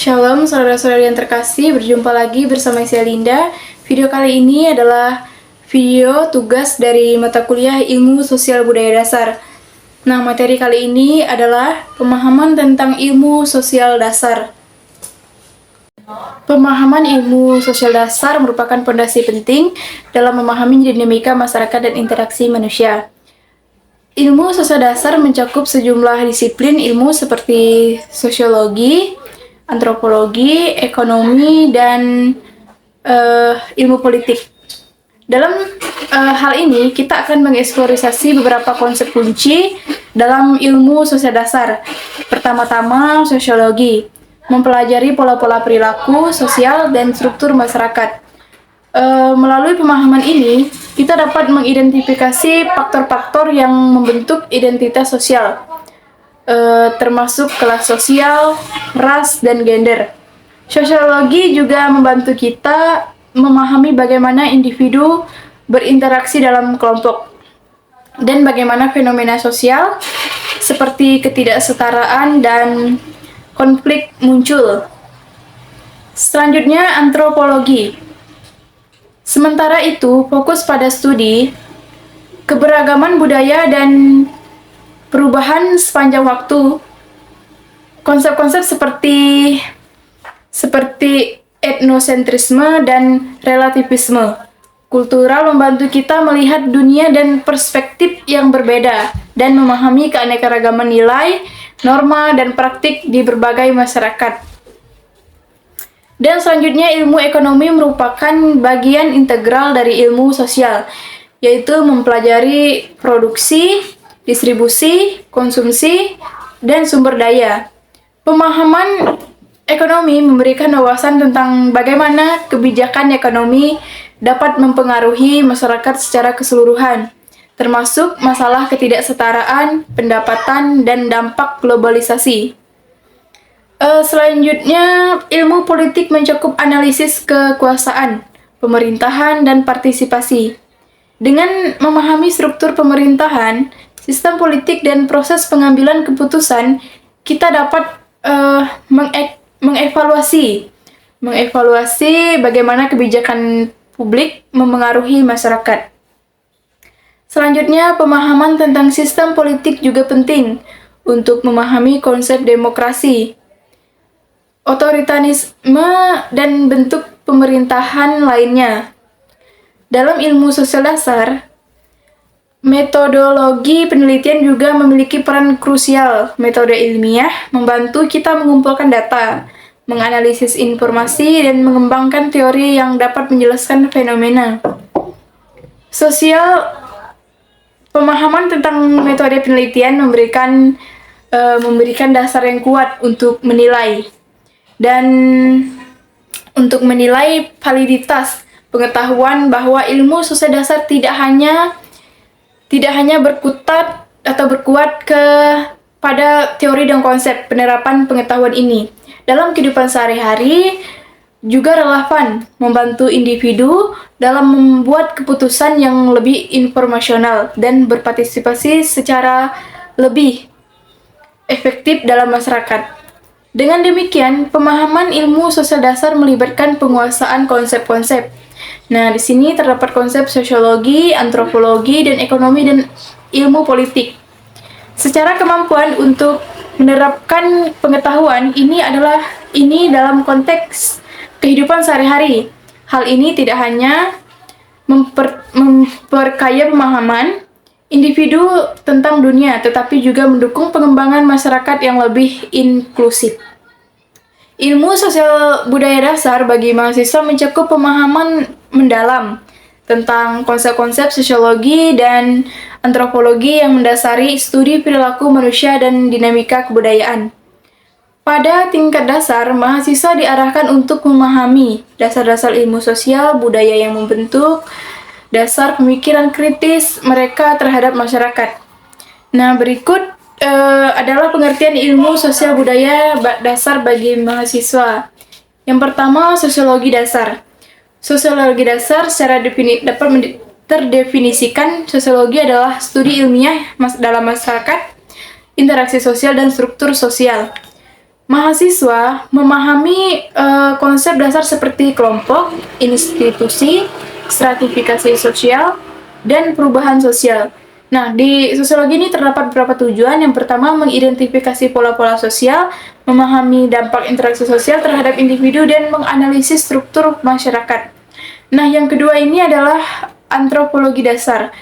Shalom saudara-saudari yang terkasih, berjumpa lagi bersama saya Linda. Video kali ini adalah video tugas dari mata kuliah Ilmu Sosial Budaya Dasar. Nah, materi kali ini adalah pemahaman tentang ilmu sosial dasar. Pemahaman ilmu sosial dasar merupakan fondasi penting dalam memahami dinamika masyarakat dan interaksi manusia. Ilmu sosial dasar mencakup sejumlah disiplin ilmu seperti sosiologi, antropologi, ekonomi, dan ilmu politik. Dalam hal ini, kita akan mengeksplorasi beberapa konsep kunci dalam ilmu sosial dasar. Pertama-tama, sosiologi, mempelajari pola-pola perilaku, sosial, dan struktur masyarakat. Melalui pemahaman ini, kita dapat mengidentifikasi faktor-faktor yang membentuk identitas sosial, termasuk kelas sosial, ras, dan gender. Sosiologi juga membantu kita memahami bagaimana individu berinteraksi dalam kelompok dan bagaimana fenomena sosial seperti ketidaksetaraan dan konflik muncul. Selanjutnya, antropologi. Sementara itu, fokus pada studi keberagaman budaya dan perubahan sepanjang waktu. Konsep-konsep seperti etnosentrisme dan relativisme kultural membantu kita melihat dunia dan perspektif yang berbeda dan memahami keanekaragaman nilai, norma, dan praktik di berbagai masyarakat. Dan selanjutnya, ilmu ekonomi merupakan bagian integral dari ilmu sosial, yaitu mempelajari produksi, distribusi, konsumsi, dan sumber daya. Pemahaman ekonomi memberikan wawasan tentang bagaimana kebijakan ekonomi dapat mempengaruhi masyarakat secara keseluruhan, termasuk masalah ketidaksetaraan, pendapatan, dan dampak globalisasi. Selanjutnya, ilmu politik mencakup analisis kekuasaan, pemerintahan, dan partisipasi. Dengan memahami struktur pemerintahan, sistem politik, dan proses pengambilan keputusan, kita dapat mengevaluasi bagaimana kebijakan publik memengaruhi masyarakat. Selanjutnya, pemahaman tentang sistem politik juga penting untuk memahami konsep demokrasi, otoritarisme, dan bentuk pemerintahan lainnya. Dalam ilmu sosial dasar, metodologi penelitian juga memiliki peran krusial. Metode ilmiah membantu kita mengumpulkan data, menganalisis informasi, dan mengembangkan teori yang dapat menjelaskan fenomena sosial. Pemahaman tentang metode penelitian memberikan dasar yang kuat untuk menilai validitas pengetahuan bahwa ilmu sosial dasar tidak hanya berkutat atau berkuat pada teori dan konsep. Penerapan pengetahuan ini dalam kehidupan sehari-hari juga relevan, membantu individu dalam membuat keputusan yang lebih informasional dan berpartisipasi secara lebih efektif dalam masyarakat. Dengan demikian, pemahaman ilmu sosial dasar melibatkan penguasaan konsep-konsep. Nah, di sini terdapat konsep sosiologi, antropologi, dan ekonomi, dan ilmu politik. Secara kemampuan untuk menerapkan pengetahuan ini dalam konteks kehidupan sehari-hari. Hal ini tidak hanya memperkaya pemahaman individu tentang dunia, tetapi juga mendukung pengembangan masyarakat yang lebih inklusif. Ilmu sosial budaya dasar bagi mahasiswa mencakup pemahaman mendalam tentang konsep-konsep sosiologi dan antropologi yang mendasari studi perilaku manusia dan dinamika kebudayaan. Pada tingkat dasar, mahasiswa diarahkan untuk memahami dasar-dasar ilmu sosial budaya yang membentuk dasar pemikiran kritis mereka terhadap masyarakat. Nah, berikut adalah pengertian ilmu sosial budaya dasar bagi mahasiswa. Yang pertama, sosiologi dasar. Sosiologi dasar secara dapat terdefinisikan. Sosiologi adalah studi ilmiah dalam masyarakat, interaksi sosial, dan struktur sosial. Mahasiswa memahami konsep dasar seperti kelompok, institusi, stratifikasi sosial, dan perubahan sosial. Nah, di sosiologi ini terdapat beberapa tujuan. Yang pertama, mengidentifikasi pola-pola sosial, memahami dampak interaksi sosial terhadap individu, dan menganalisis struktur masyarakat. Nah, yang kedua ini adalah antropologi dasar.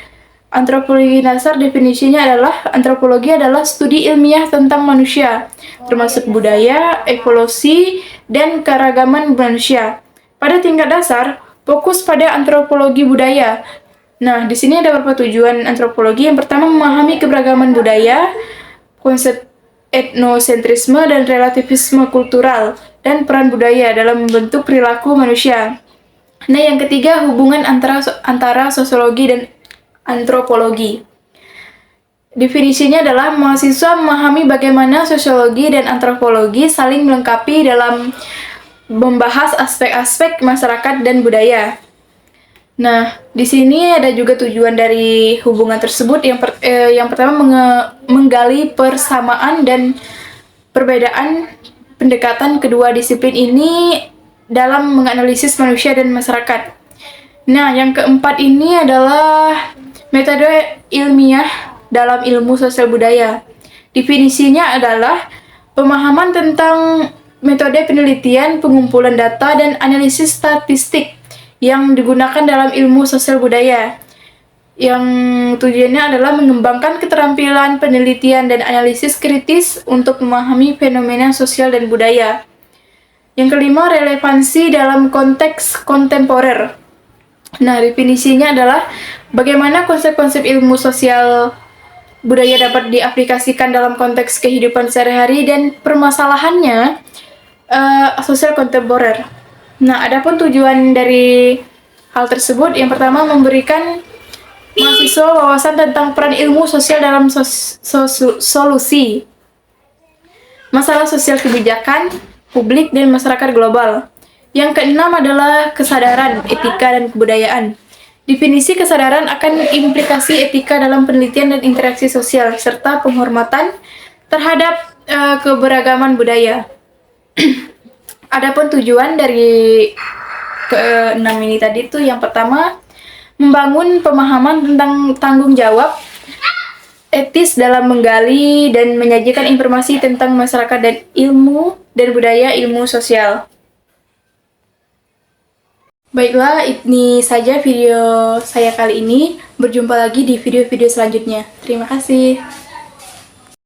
Antropologi dasar definisinya adalah antropologi adalah studi ilmiah tentang manusia, termasuk budaya, evolusi, dan keragaman manusia. Pada tingkat dasar, fokus pada antropologi budaya. Nah, di sini ada beberapa tujuan antropologi. Yang pertama, memahami keberagaman budaya, konsep etnosentrisme dan relativisme kultural, dan peran budaya dalam membentuk perilaku manusia. Nah, yang ketiga, hubungan antara sosiologi dan antropologi. Definisinya adalah mahasiswa memahami bagaimana sosiologi dan antropologi saling melengkapi dalam membahas aspek-aspek masyarakat dan budaya. Nah, di sini ada juga tujuan dari hubungan tersebut. Yang pertama, menggali persamaan dan perbedaan pendekatan kedua disiplin ini dalam menganalisis manusia dan masyarakat. Nah, yang keempat ini adalah metode ilmiah dalam ilmu sosial budaya. Definisinya adalah pemahaman tentang metode penelitian, pengumpulan data, dan analisis statistik yang digunakan dalam ilmu sosial budaya. Yang tujuannya adalah mengembangkan keterampilan penelitian dan analisis kritis untuk memahami fenomena sosial dan budaya. Yang kelima, relevansi dalam konteks kontemporer. Nah, definisinya adalah bagaimana konsep-konsep ilmu sosial budaya dapat diaplikasikan dalam konteks kehidupan sehari-hari dan permasalahannya sosial kontemporer. Nah, adapun tujuan dari hal tersebut, yang pertama, memberikan mahasiswa wawasan tentang peran ilmu sosial dalam solusi masalah sosial kebijakan, publik, dan masyarakat global. Yang keenam adalah kesadaran, etika, dan kebudayaan. Definisi kesadaran akan implikasi etika dalam penelitian dan interaksi sosial, serta penghormatan terhadap keberagaman budaya. Adapun tujuan dari keenam ini tadi tuh, yang pertama, membangun pemahaman tentang tanggung jawab etis dalam menggali dan menyajikan informasi tentang masyarakat dan ilmu dan budaya ilmu sosial. Baiklah, ini saja video saya kali ini. Berjumpa lagi di video-video selanjutnya. Terima kasih.